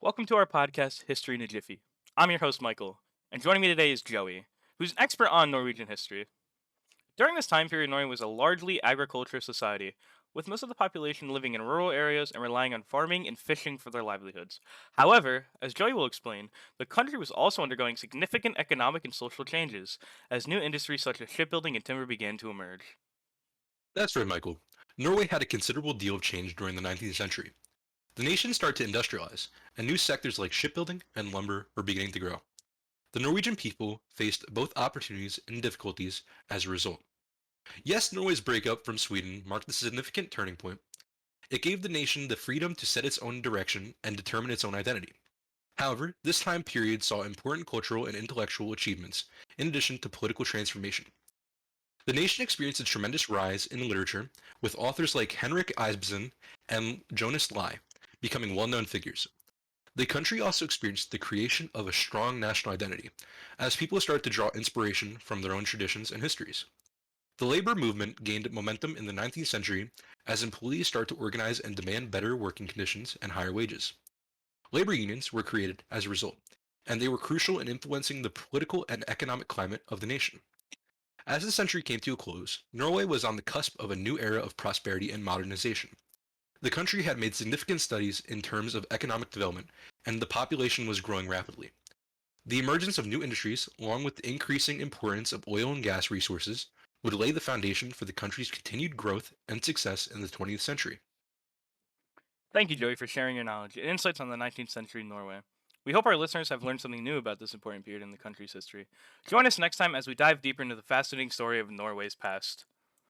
Welcome to our podcast, History in a Jiffy. I'm your host, Michael, and joining me today is Joey, who's an expert on Norwegian history. During this time period, Norway was a largely agricultural society, with most of the population living in rural areas and relying on farming and fishing for their livelihoods. However, as Joey will explain, the country was also undergoing significant economic and social changes, as new industries such as shipbuilding and timber began to emerge. That's right, Michael. Norway had a considerable deal of change during the 19th century. The nation started to industrialize, and new sectors like shipbuilding and lumber were beginning to grow. The Norwegian people faced both opportunities and difficulties as a result. Yes, Norway's breakup from Sweden marked a significant turning point. It gave the nation the freedom to set its own direction and determine its own identity. However, this time period saw important cultural and intellectual achievements, in addition to political transformation. The nation experienced a tremendous rise in literature, with authors like Henrik Ibsen and Jonas Lai becoming well-known figures. The country also experienced the creation of a strong national identity, as people started to draw inspiration from their own traditions and histories. The labor movement gained momentum in the 19th century as employees started to organize and demand better working conditions and higher wages. Labor unions were created as a result, and they were crucial in influencing the political and economic climate of the nation. As the century came to a close, Norway was on the cusp of a new era of prosperity and modernization. The country had made significant studies in terms of economic development, and the population was growing rapidly. The emergence of new industries, along with the increasing importance of oil and gas resources, would lay the foundation for the country's continued growth and success in the 20th century. Thank you, Joey, for sharing your knowledge and insights on the 19th century Norway. We hope our listeners have learned something new about this important period in the country's history. Join us next time as we dive deeper into the fascinating story of Norway's past.